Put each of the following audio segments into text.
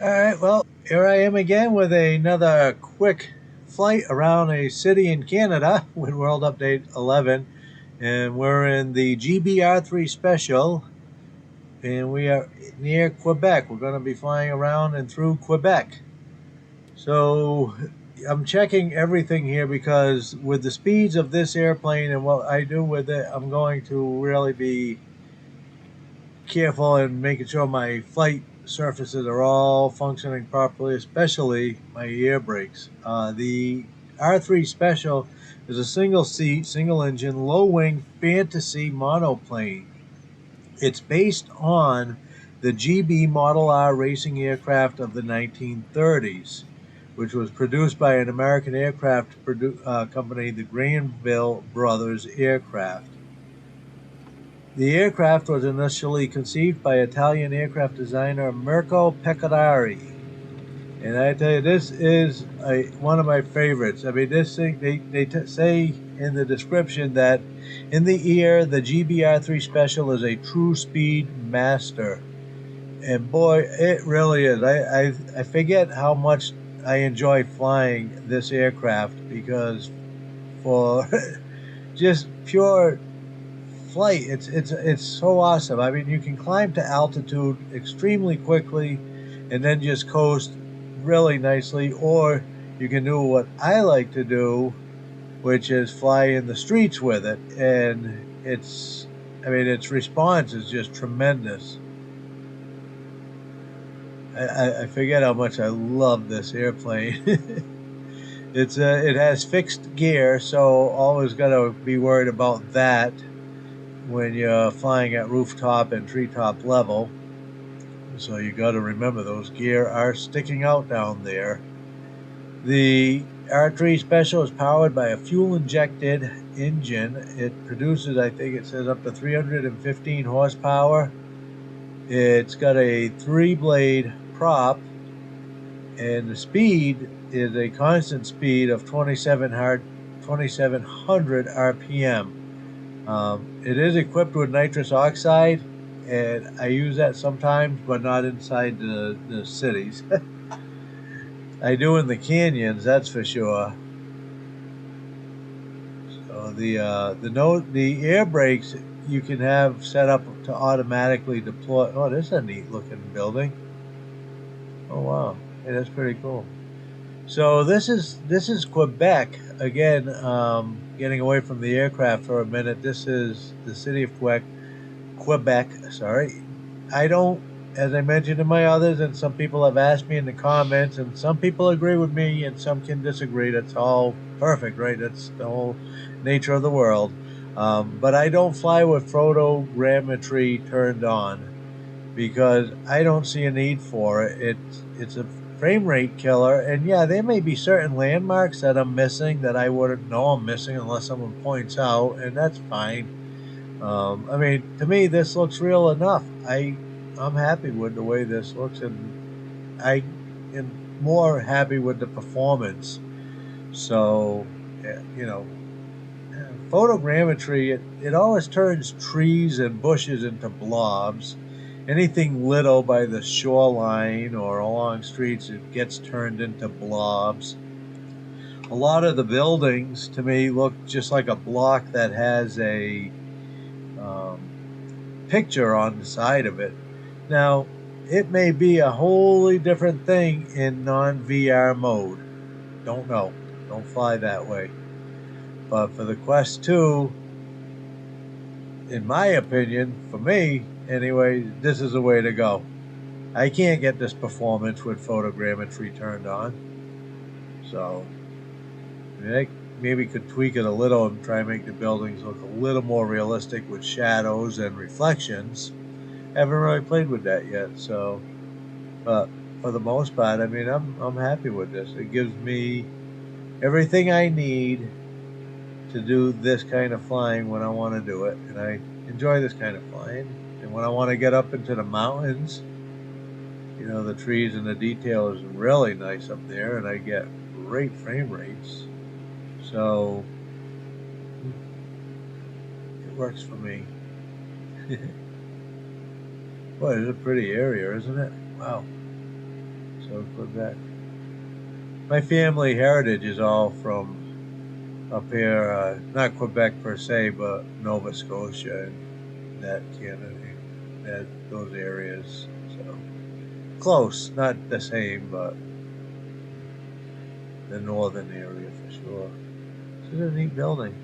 All right, well, here I am again with another quick flight around a city in Canada with World Update 11. And we're in the GBR3 Special, and we are near Quebec. We're going to be flying around and through Quebec. So I'm checking everything here because with the speeds of this airplane and what I do with it, I'm going to really be careful in making sure my flight surfaces are all functioning properly, especially my air brakes. The R3 Special is a single seat, single engine, low wing fantasy monoplane. It's based on the GB Model R racing aircraft of the 1930s, which was produced by an American aircraft company, the Granville Brothers Aircraft. The aircraft was initially conceived by Italian aircraft designer Mirko Pecorari. And I tell you, this is one of my favorites. I mean, this thing, they say in the description that in the air, the GBR3 Special is a true speed master. And boy, it really is. I forget how much I enjoy flying this aircraft because for just pure flight, it's so awesome. I mean, you can climb to altitude extremely quickly and then just coast really nicely, or you can do what I like to do, which is fly in the streets with it. And I mean, its response is just tremendous. I forget how much I love this airplane. It has fixed gear, so always got to be worried about that when you're flying at rooftop and treetop level. So you got to remember those gear are sticking out down there. The R3 Special is powered by a fuel injected engine. It produces, I think it says, up to 315 horsepower. It's got a 3-blade prop, and the speed is a constant speed of 2,700 RPM. It is equipped with nitrous oxide, and I use that sometimes, but not inside the cities. I do in the canyons, that's for sure. So the air brakes you can have set up to automatically deploy. Oh, this is a neat looking building. Oh wow, hey, that's pretty cool. So this is Quebec again. Getting away from the aircraft for a minute. This is the city of Quebec. Quebec, sorry. I don't, as I mentioned in my others, and some people have asked me in the comments, and some people agree with me, and some can disagree. That's all perfect, right? That's the whole nature of the world. But I don't fly with photogrammetry turned on because I don't see a need for it. It's a frame rate killer, and yeah, there may be certain landmarks that I'm missing that I wouldn't know I'm missing unless someone points out, and that's fine. I mean, to me, this looks real enough. I'm happy with the way this looks, and I am more happy with the performance. So, photogrammetry it always turns trees and bushes into blobs. Anything little by the shoreline or along streets, it gets turned into blobs. A lot of the buildings, to me, look just like a block that has a um, picture on the side of it. Now, it may be a wholly different thing in non-VR mode. Don't know. Don't fly that way. But for the Quest 2, in my opinion, for me anyway, this is the way to go. I can't get this performance with photogrammetry turned on. So, I maybe could tweak it a little and try and make the buildings look a little more realistic with shadows and reflections. Haven't really played with that yet, so but for the most part, I mean, I'm happy with this. It gives me everything I need to do this kind of flying when I want to do it, and I enjoy this kind of flying. And when I want to get up into the mountains, the trees and the detail is really nice up there, and I get great frame rates. So it works for me. Boy, it's a pretty area, isn't it? Wow. So Quebec. My family heritage is all from up here, not Quebec per se, but Nova Scotia and that Canada, those areas. So close, not the same, but the northern area for sure. This is a neat building.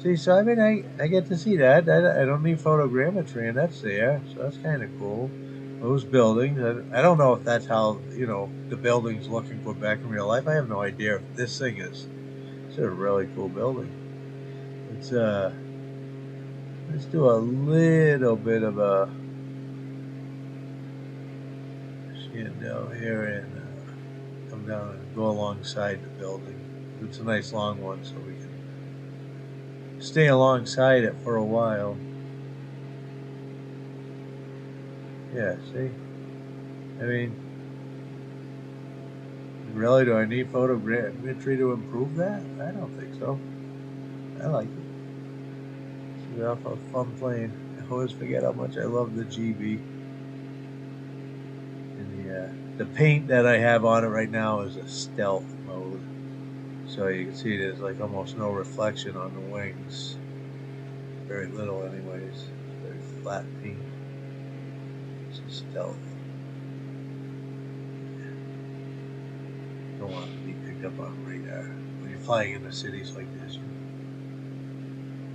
See, so I mean, I get to see that. I don't need photogrammetry, and that's there, so that's kind of cool. Those buildings, I don't know if that's how, the buildings look in Quebec in real life. I have no idea if this thing is. It's a really cool building. It's let's do a little bit of a scan down here and come down and go alongside the building. It's a nice long one, so we can stay alongside it for a while. Yeah, see? I mean, really, do I need photogrammetry to improve that? I don't think so. I like it. It's awful fun playing. I always forget how much I love the GB. And the paint that I have on it right now is a stealth mode. So you can see there's like almost no reflection on the wings. Very little anyways. Very flat paint. It's a stealth. Don't want to be picked up on radar when you're flying into cities like this.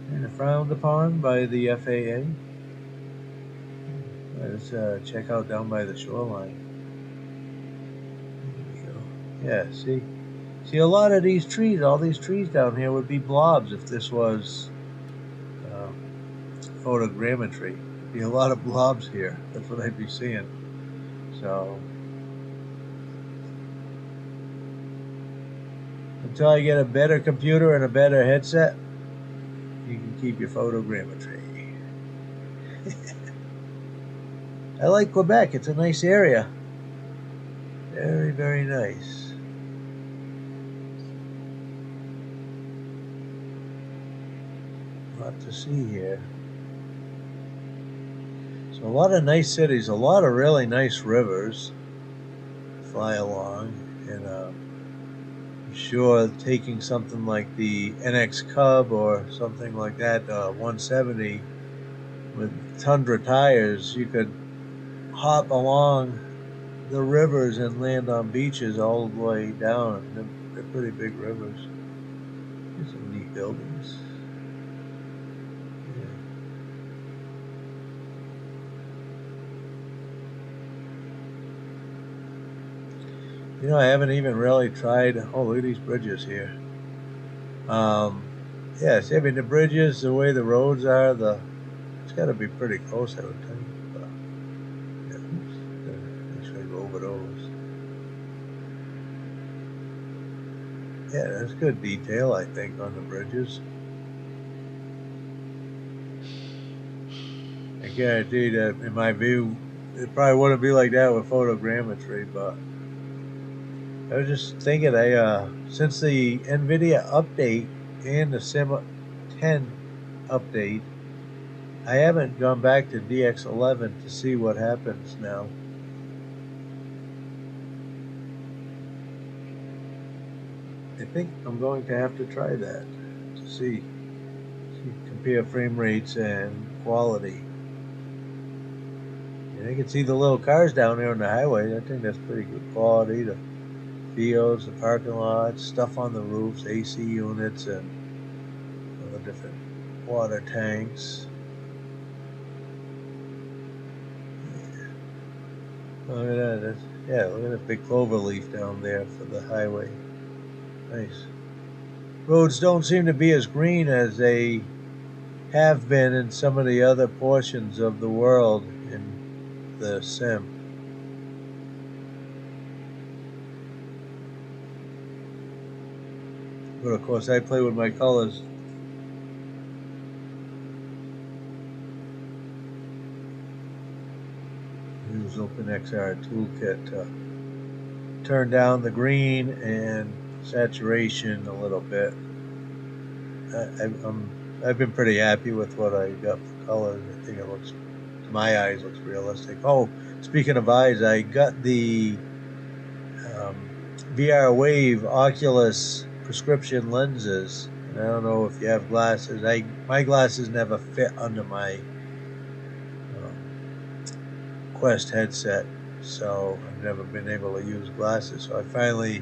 And frowned upon by the FAA. Let's check out down by the shoreline. There we go. Yeah, see a lot of these trees, all these trees down here would be blobs if this was photogrammetry. There'd be a lot of blobs here. That's what I'd be seeing. So until I get a better computer and a better headset, you can keep your photogrammetry. I like Quebec. It's a nice area. Very, very nice. A lot to see here. So a lot of nice cities, a lot of really nice rivers fly along, and I'm sure taking something like the NX Cub or something like that, 170 with Tundra tires, you could hop along the rivers and land on beaches all the way down. They're pretty big rivers. There's some neat buildings. Yeah. I haven't even really tried. Oh, look at these bridges here. Yes, I mean the bridges, the way the roads are, it's got to be pretty close, I would think. Make sure I go over those. Yeah, that's good detail, I think, on the bridges. I guarantee that, in my view, it probably wouldn't be like that with photogrammetry, but I was just thinking, since the Nvidia update and the Sim 10 update, I haven't gone back to DX11 to see what happens now. I think I'm going to have to try that to see compare frame rates and quality. And I can see the little cars down there on the highway. I think that's pretty good quality. The fields, the parking lots, stuff on the roofs, AC units, and all the different water tanks. Look at that. Look at that big clover leaf down there for the highway. Nice. Roads don't seem to be as green as they have been in some of the other portions of the world in the sim. But of course, I play with my colors. Use OpenXR toolkit to turn down the green and saturation a little bit. I've been pretty happy with what I got for colors. I think it looks, to my eyes, looks realistic. Oh, speaking of eyes, I got the VR Wave Oculus prescription lenses. And I don't know if you have glasses. My glasses never fit under my Quest headset, so I've never been able to use glasses. So I finally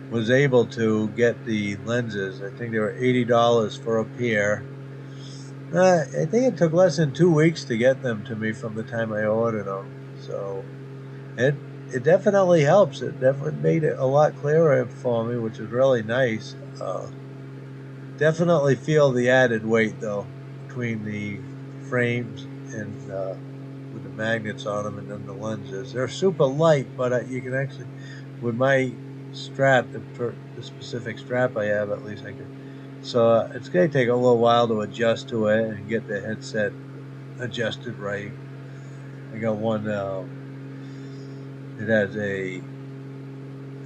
was able to get the lenses. I think they were $80 for a pair. I think it took less than 2 weeks to get them to me from the time I ordered them. So it definitely helps. It definitely made it a lot clearer for me, which is really nice. Definitely feel the added weight though between the frames and with the magnets on them and then the lenses. They're super light, but you can actually, with my strap, the specific strap I have, at least I can. So it's going to take a little while to adjust to it and get the headset adjusted right. I got one. It has a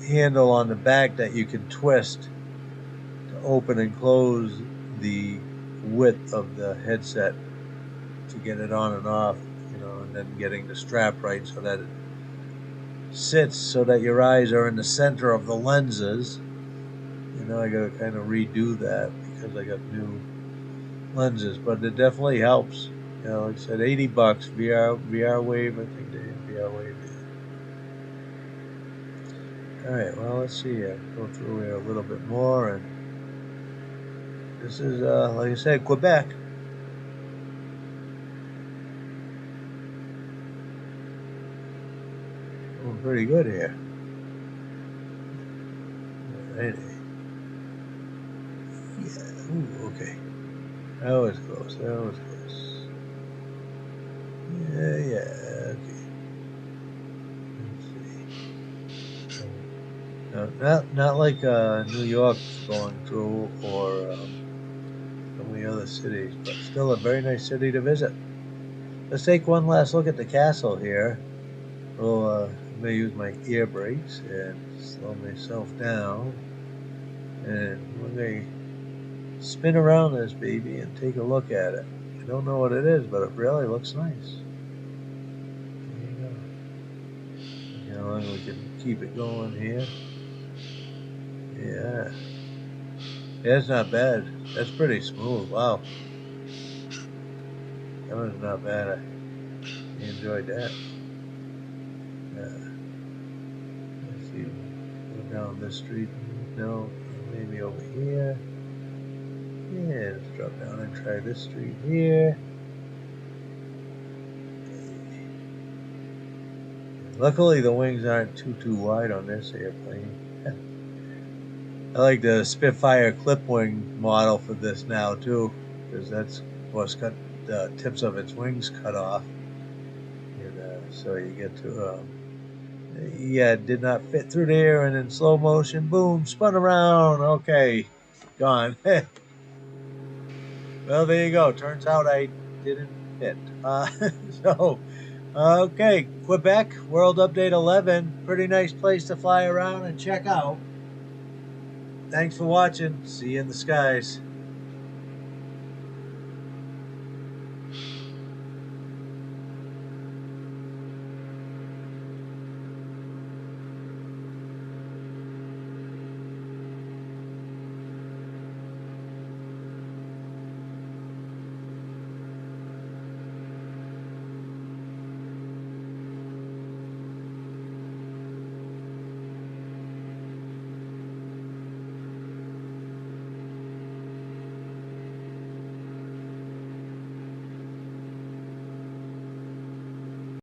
handle on the back that you can twist to open and close the width of the headset to get it on and off, and then getting the strap right so that it sits so that your eyes are in the center of the lenses. I got to kind of redo that because I got new lenses, but it definitely helps. Like I said, $80 VR Wave. I think they have VR Wave. All right, well, let's see. Go through here a little bit more, and this is, like I said, Quebec. Doing pretty good here. Alrighty. Yeah. Ooh, okay. That was close. That was close. Yeah. Okay. Let's see. Not like New York's going through or so many other cities, but still a very nice city to visit. Let's take one last look at the castle here. Well, I'm going to use my ear brakes and slow myself down. And we're going to spin around this baby and take a look at it. I don't know what it is, but it really looks nice. There you go. How long we can keep it going here. Yeah. That's not bad. That's pretty smooth. Wow. That was not bad. I enjoyed that. Let's see. Go down this street. No, maybe over here. Yeah, let's drop down and try this street here. Luckily, the wings aren't too wide on this airplane. I like the Spitfire clip wing model for this now too, because that's what's got the tips of its wings cut off, and so you get to yeah, it did not fit through there, and in slow motion, boom, spun around. Okay, gone. Well, there you go. Turns out I didn't fit. So, okay, Quebec, World Update 11. Pretty nice place to fly around and check out. Thanks for watching. See you in the skies.